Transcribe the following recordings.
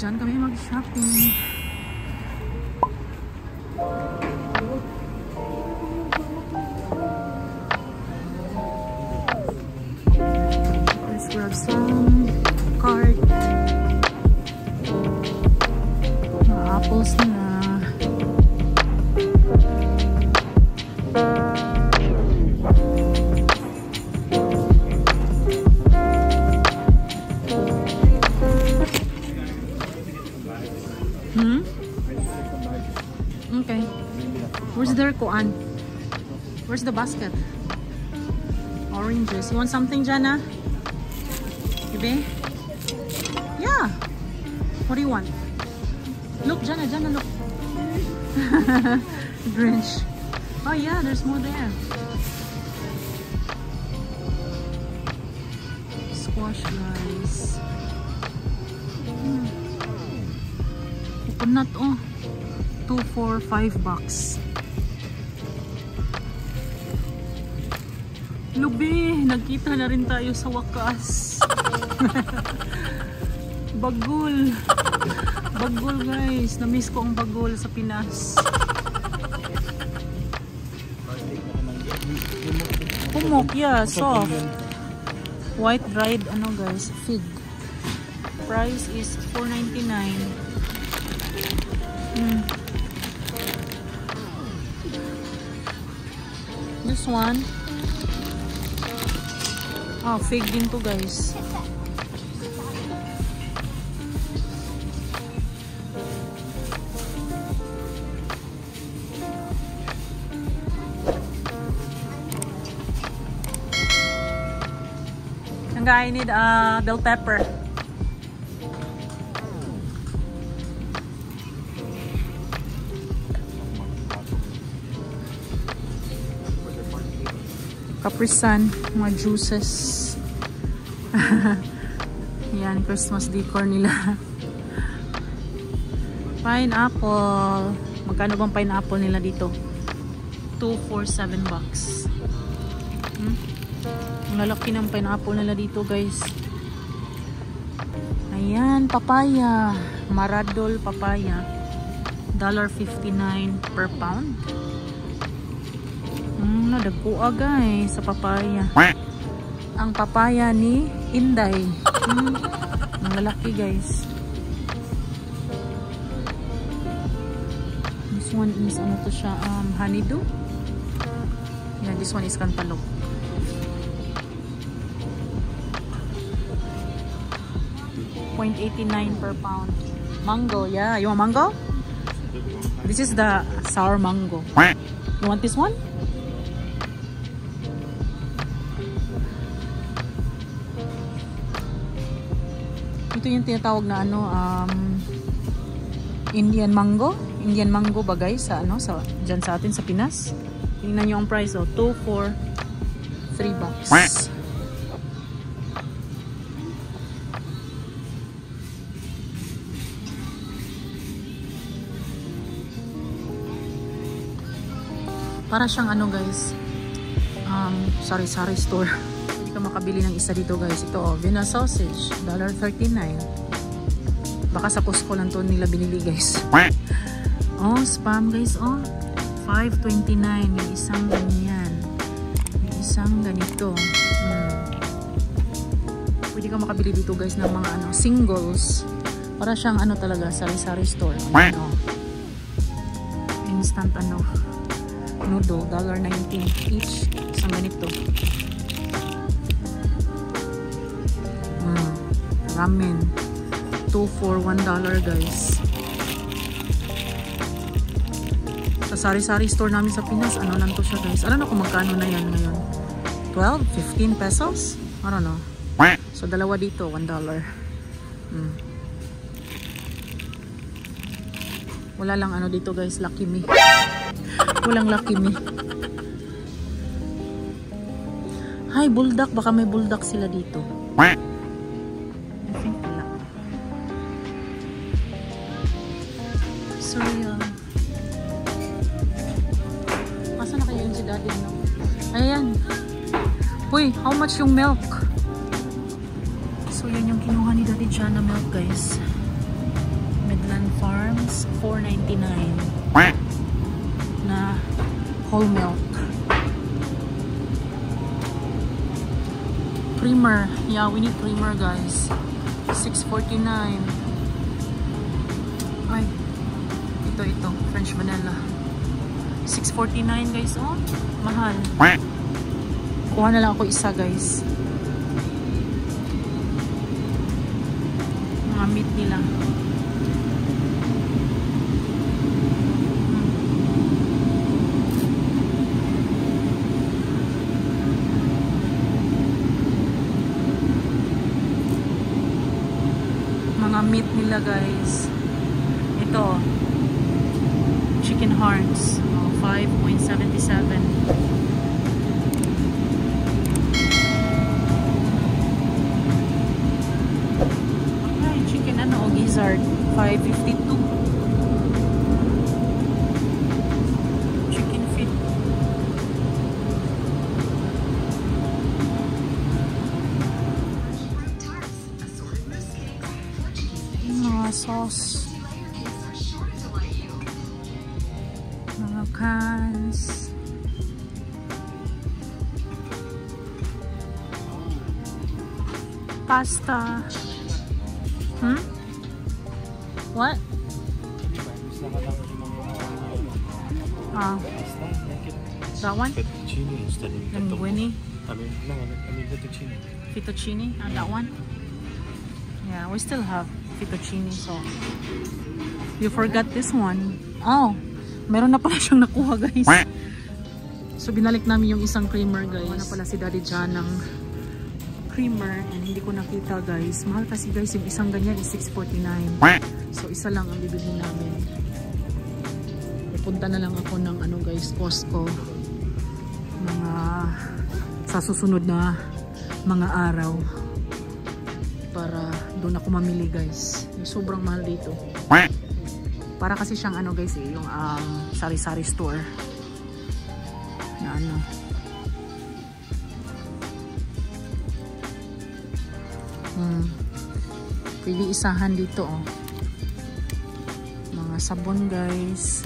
Diyan kami mag-shopping. Let's grab some cart. Mga apples na. Okay. Where's their kuan? Where's the basket? Oranges. You want something, Jana? Baby? Yeah. What do you want? Look, Jana, look. Grinch. Oh yeah, there's more there. Squash rice. Coconut, oh. 2 for $5. Lubi, nagkita na rin tayo sa wakas. Bagul. Bagul, guys. Na-miss ko ang bagul sa Pinas. Pumok, yeah, soft. White dried, ano guys, fig. Price is $4.99. This one, oh, fig din to, guys. And I need bell pepper. Caprisan, mga juices. Yan, Christmas decor nila. Pineapple. Magkano bang pineapple nila dito? 2 for $7. Ang lalaki ng pineapple nila dito, guys. Ayan, papaya. Maradol papaya. $1.59 per pound. Nagkuha, guys, sa papaya. Ang papaya ni Inday. Ang lalaki, guys. This one is, ano to siya, honeydew. Yeah, this one is cantaloupe. $0.89 per pound. Mango, yeah. You want mango? This is the sour mango. You want this one? Ito yung tinatawag na ano, Indian mango. Indian mango ba, guys, sa ano, sa diyan sa atin sa Pinas. Tingnan niyo ang price, oh, 2 for $3. Para siyang ano, guys, sari-sari store. Hindi ka makabili ng isa dito, guys. Ito, oh, Vienna sausage, $1.39. Baka sa Costco lang to nila binili, guys. Oh, spam, guys, oh, $5.29. May isang ganyan, may isang ganito. Pwede ka makabili dito, guys, ng mga ano, singles. Para siyang ano talaga, sari-sari store. Ano, instant ano, noodle, $1.19 each. Isang ganito. Ramen, 2 for $1, guys. Sa sari-sari store namin sa Pinas, ano lang to siya, guys. Alam na kung magkano na yan ngayon. 12, 15 pesos? I don't know. So, dalawa dito, $1. Wala lang ano dito, guys, Lucky Me. Walang Lucky Me. Hi, bulldog. Baka may bulldog sila dito. I think wala. Sorry, asa na kayo yung si daddy, no? Ayan. Uy, how much yung milk? So, yan yung kinuha ni Daddy Jana milk, guys. Island Farms, $4.99 na whole milk. Creamer. Yeah, we need creamer, guys. $6.49. Ay, ito, French vanilla. $6.49, guys. Oh, mahal. Kuha na lang ako isa, guys. Mga meat nila. Mga meat nila, guys. Ito, chicken hearts, 5.77. Okay, chicken gizzard, 5.52. Chicken feet. Mga sauce. Mga cans. Pasta. What? That one? Fettuccine instead of Linguine? I mean fettuccine. Fettuccine? That one? Yeah, we still have fettuccine, so you forgot this one. Oh, meron na pala siyang nakuha, guys. So binalik namin yung isang creamer, guys. Ano pala si Daddy John ng creamer and hindi ko nakita, guys. Mahal kasi, guys, yung isang ganyan is $6.49. So isa lang ang bibili namin. Pupunta na lang ako ng ano, guys, Costco. Mga sa susunod na mga araw para doon ako mamili, guys. Sobrang mahal dito. Para kasi siyang ano, guys, yung sari-sari store na ano. Pwede isahan dito, oh. Mga sabon, guys.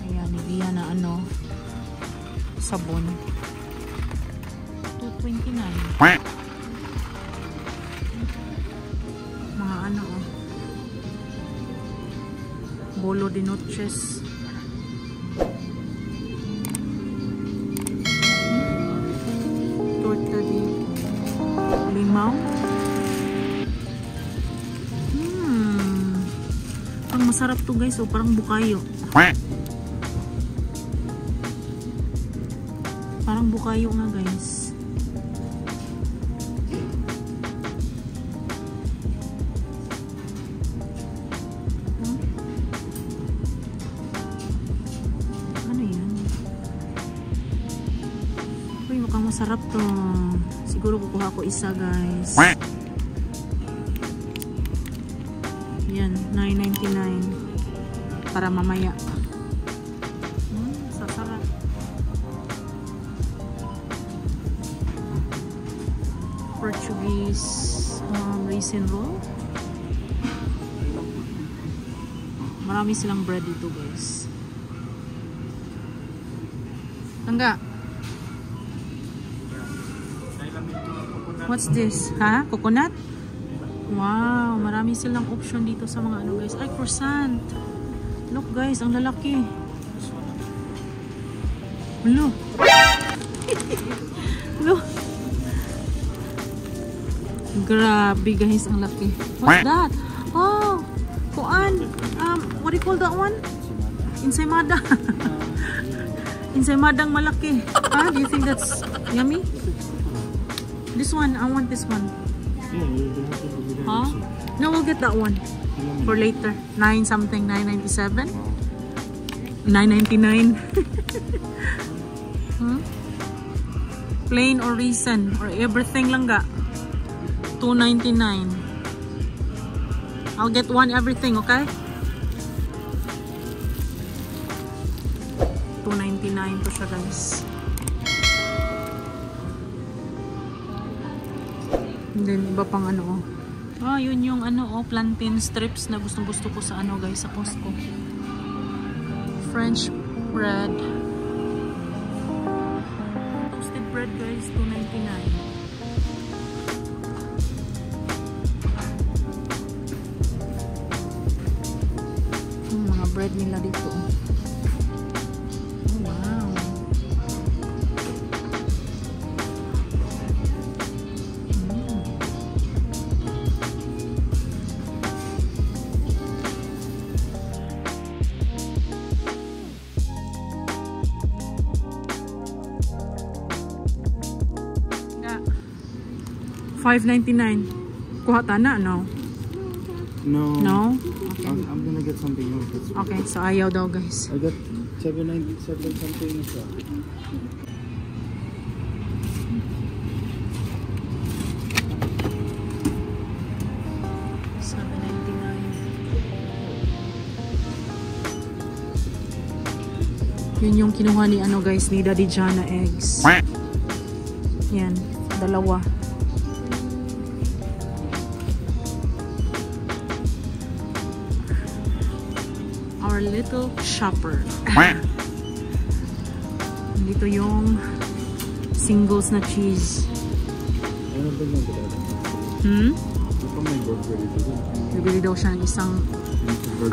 Ayan, Nivea na ano, sabon. $2.29. Mga ano, oh. Bolo de noches. Torta de limao. Parang masarap to, guys. Oh, parang bukayo. Parang bukayo nga, guys. Ano yan? Uy, mukhang masarap to. Siguro kukuha ko isa, guys. Yan, $9.99 para mamaya. Sasarap. Portuguese raisin roll. Marami silang bread dito, guys. Tangga. What's this? Ha? Coconut? Wow, marami silang option dito sa mga ano, guys. Ay, croissant. Look, guys, ang lalaki. Hello. Hello. Grabe, guys, ang laki. What's that? Oh, kuan. What do you call that one? Ensaymada. Ensaymadang malaki. Ah, do you think that's yummy? This one, I want this one. Huh? No, we'll get that one for later. 9 something, 9.97, 9.99. Plain or reason or everything lang ga. $2.99. I'll get one everything, okay? $2.99 to siya, guys. And then iba pang ano, Ah, yun yung ano, oh, plantain strips na gustong-gusto ko sa ano guys, sa Costco. French bread. Toasted bread guys, $2.99. Yung mga bread nila dito. Oh, wow. $5.99. Kuha tana, no? No. No? Okay. I'm gonna get something else. Okay, so ayaw daw guys. I got $7.97 something as well. Yun yung kinuha ni ano guys, ni Daddy John na eggs. Yan, dalawa. Our little shopper. Dito yung singles na cheese. Ano ba yung Bibili daw siya ng isang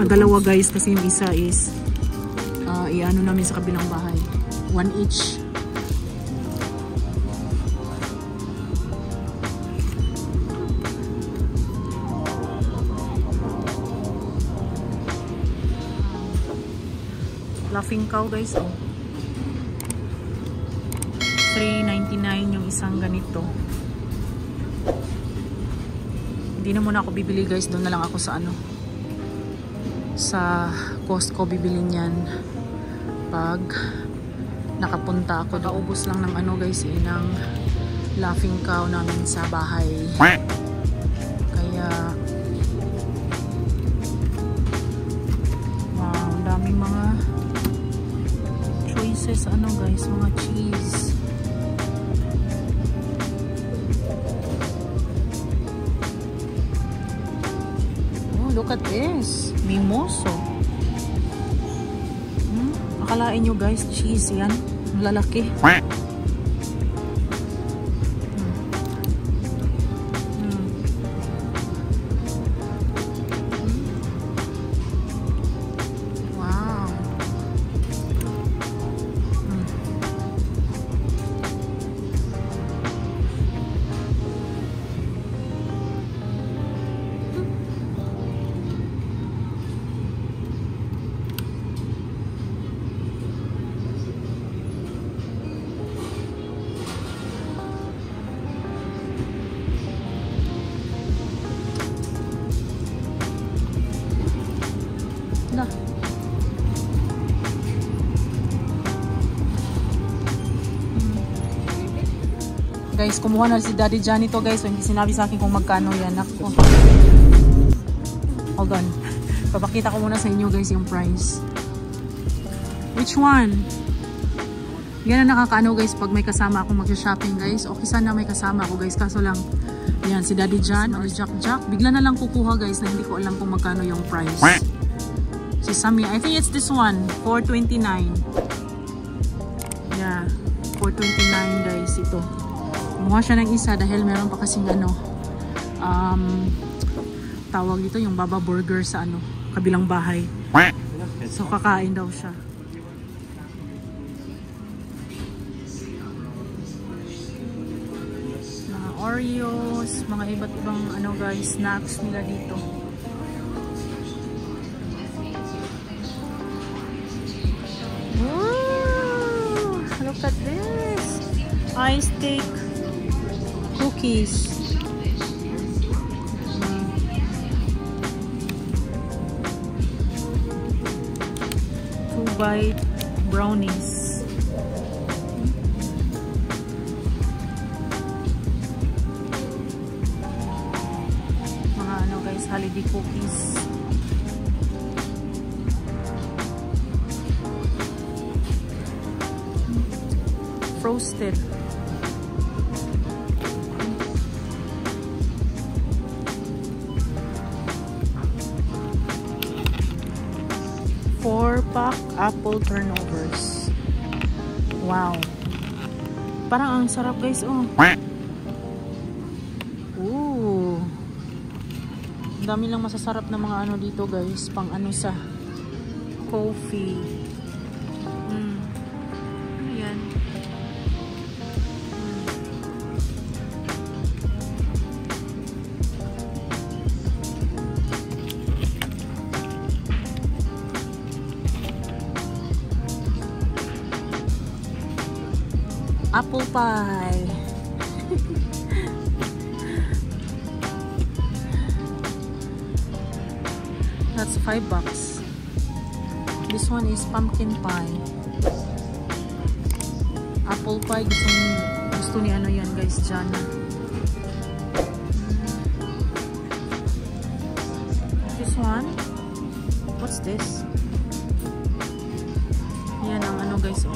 dalawa guys kasi yung isa is iano namin sa kabilang bahay. 1 each. Laughing cow guys, oh. $3.99 yung isang ganito. Hindi na muna ako bibili guys, doon na lang ako sa ano, sa Costco bibili niyan pag nakapunta ako. Nakaubos lang ng ano guys, ng laughing cow namin sa bahay. Kaya wow, ang daming mga choices ano guys, mga cheese. Oh, look at this, mimoso. Akalain nyo guys, cheese yan, ang lalaki. Guys, kumuha na si Daddy John ito guys. So, hindi sinabi sa akin kung magkano yan. Ako. Hold on. Papakita ko muna sa inyo guys yung price. Which one? Yan ang nakakaano guys pag may kasama akong mag-shopping guys. Okay sana may kasama ako guys. Kaso lang, yan si Daddy John or Jack Jack. Bigla na lang kukuha guys na hindi ko alam kung magkano yung price. Si Sammy, I think it's this one. $4.29. Yeah. $4.29 guys ito. Kumuha siya ng isa dahil meron pa kasing ano, tawag dito yung Baba Burger sa ano, kabilang bahay. So kakain daw siya. Mga Oreos, mga iba't ibang ano guys, snacks nila dito. Woo! Look at this! Ice cake cookies. 2-bite brownies. Mga ano guys, holiday cookies. Frosted. pack apple turnovers. Wow. Parang ang sarap guys, oh. Ooh. Ang dami lang masasarap na mga ano dito guys. Pang ano sa coffee. Ayan. Apple pie. That's $5. This one is pumpkin pie. Apple pie. Gusto ni ano yan guys, Jana. This one. What's this? Yan ang ano guys. Oh.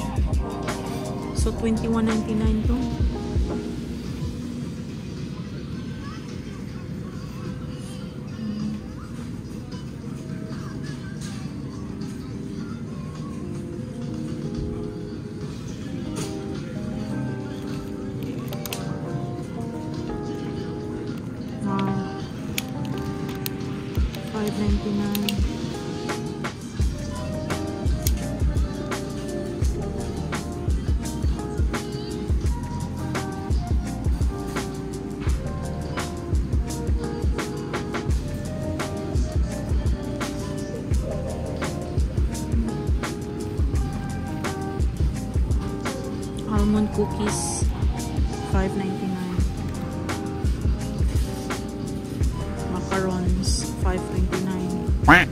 So, $21.99 to. Wow. $5.99. Almond cookies, $5.99. Macarons, $5.99.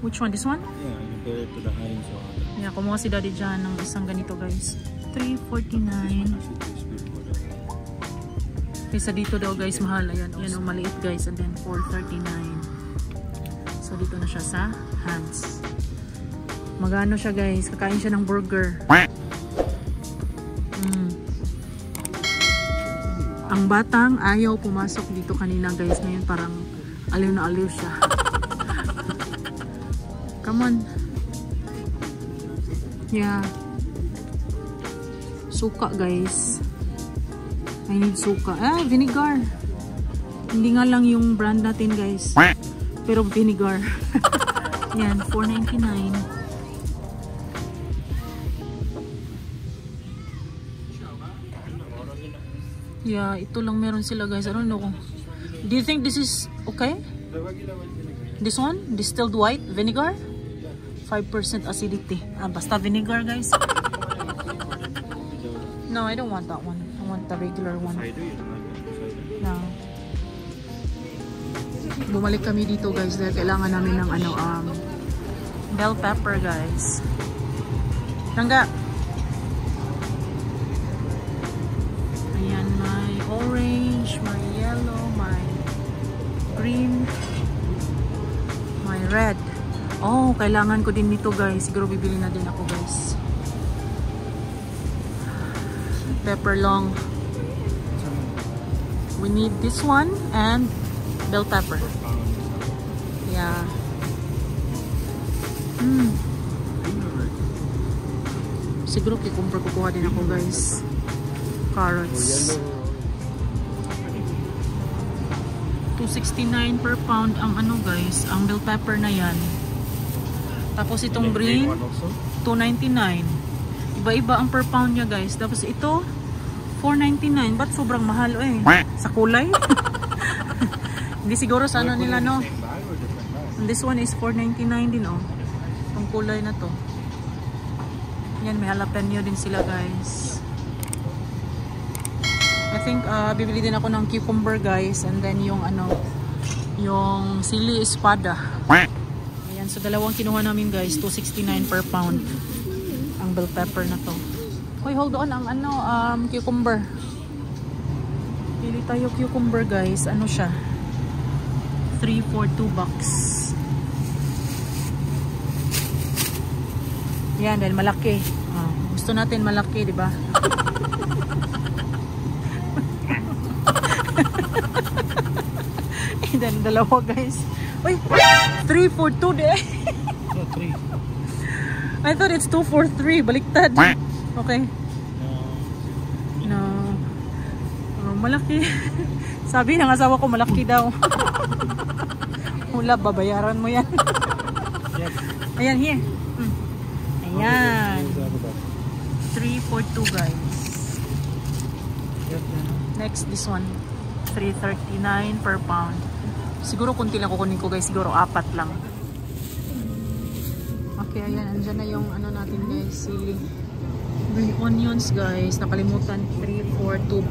Which one? This one? Yeah, I compare it to the Heinz one. Yeah, kumuha si Daddy dyan ng isang ganito guys. $3.49. Kaysa dito daw guys, mahal. Ayan, yan o, maliit guys. And then $4.39. So dito na siya sa Heinz. Magano siya guys? Kakain siya ng burger. Ang batang ayaw pumasok dito kanina guys. Ngayon parang aliw na aliw siya. Come on. Yeah. Suka guys. I need suka. Ah, vinegar. Hindi nga lang yung brand natin guys. Pero vinegar. Yan, $4.99. Yeah, ito lang meron sila guys. I don't know. Do you think this is okay? This one? Distilled white vinegar? 5% acidity. Ah, basta vinegar guys. No, I don't want that one. I want the regular one. No. Bumalik kami dito guys dahil kailangan namin ng ano, bell pepper guys. Tangga. Ayan, may orange, may yellow, may green, may red. Oh, kailangan ko din nito guys. Siguro bibili na din ako guys. Pepper long. We need this one and bell pepper. Yeah. Siguro kukuha din ako guys. Carrots. $2.69 per pound ang ano guys, ang bell pepper na yan. Tapos itong green, $2.99. Iba-iba ang per pound niya guys. Tapos ito, $4.99. Ba't sobrang mahal eh? Sa kulay? Hindi siguro sa ano nila no. And this one is $4.99 din oh. Itong kulay na to. Yan, may jalapeno din sila guys. I think bibili din ako ng cucumber guys. And then yung ano, yung sili espada. Ayan, so dalawang kinuha namin guys, $2.69 per pound. Itong bell pepper na to. Hoy, hold on. Ang ano, cucumber. Pili tayo cucumber, guys. Ano siya? 3 for $2. Yan, dahil malaki. Gusto natin malaki, di ba? Dahil dalawa, guys. Uy, 3 for 2 de. No, 3. I thought it's 2 for 3. Baliktad. Okay. No. Malaki. Sabi ng asawa ko, malaki daw. Wala, babayaran mo yan. Ayan, here. Ayan. 3 for 2, guys. Next, this one. $3.39 per pound. Siguro kunti lang kukunin ko, guys. Siguro 4 lang. Okay, ayan. Andyan na yung ano natin, guys. Sili. Green onions, guys. Nakalimutan. 3 for $2.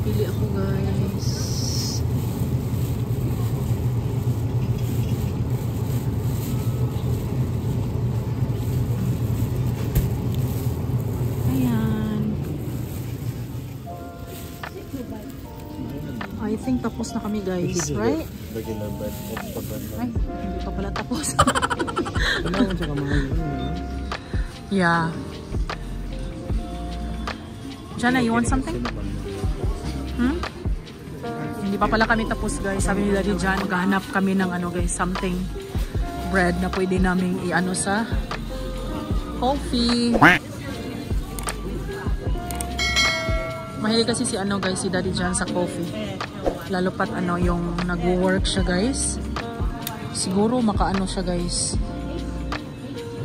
Pili ako, guys. I think tapos na kami, guys, right? Regular bread. Ay, hindi pa pala tapos. Kailangan sa kamahal. Yeah. Jana, you want something? Hindi pa pala kami tapos, guys. Sabi nila di Jan, maghahanap kami ng ano, guys, something bread na pwede naming i-ano sa coffee. Mahilig kasi si ano, guys, si Daddy Jan sa coffee. Lalo pat ano yung nag-work siya, guys. Siguro makaano siya, guys.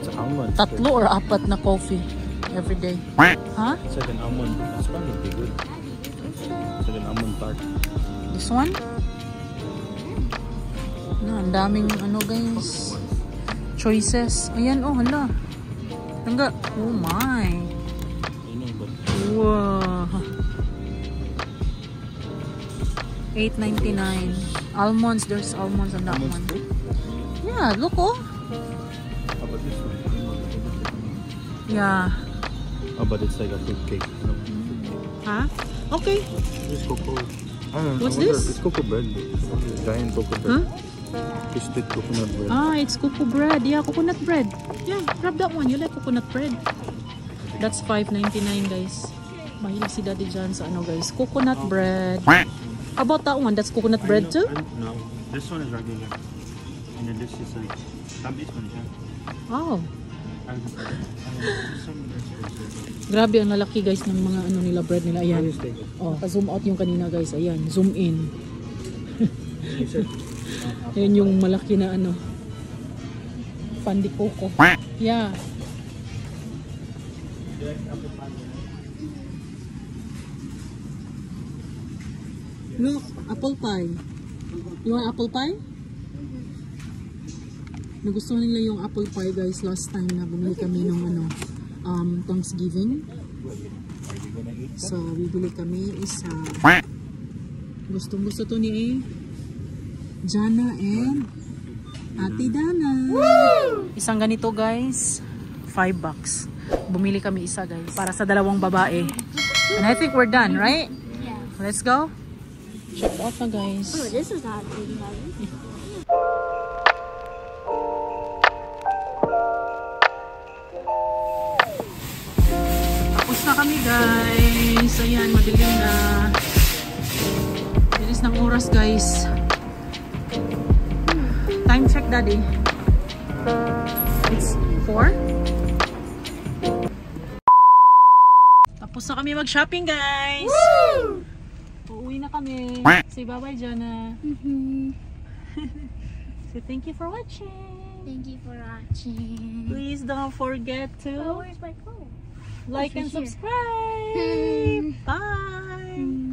3 or 4 na coffee every day. Huh? Second almond. That's probably good. Second almond tart. This one? Ang daming ano, guys. Choices. Ayan, oh, hala. Hangga. Oh my. Wow. $8.99. Almonds. There's almonds on that one. Yeah, look, oh. How about this one? Yeah. Oh, but it's like a fruit cake. No? Huh? Okay. This is cocoa. What's this? It's cocoa bread. Giant cocoa bread. Huh? Twisted coconut bread. Ah, it's cocoa bread. Yeah, coconut bread. Yeah, grab that one. You like coconut bread? That's $5.99, guys. Mahilig si Daddy Jan sa ano, guys. Coconut bread. How about that one? That's coconut bread too? No, this one is regular. And then this is like... This one, yeah. Oh. This one is Grabe ang lalaki, guys, ng mga ano nila bread nila. Ayan. Oh, zoom out yung kanina, guys. Ayan, zoom in. Ayan yung malaki na ano. Pandikoko. Yeah. Look, apple pie. You want apple pie? Nagustuhan nila yung apple pie, guys, last time na bumili kami ng ano, Thanksgiving. So, bibili kami isa. Gustong-gusto to ni Jana and Ate Dana. Isang ganito, guys, $5. Bumili kami isa, guys, para sa dalawang babae. And I think we're done, right? Yeah. Let's go. Check out na, guys. Oh, this is not really heavy. Tapos na kami, guys. Ayan, madilim na. Bilis ng oras, guys. Time check, Daddy. It's 4. Tapos na kami mag-shopping, guys. Woo! Uuwi na kami. Say bye-bye, Jana. So thank you for watching. Thank you for watching. Please don't forget Oh, to where's my phone? like and here. subscribe. Bye.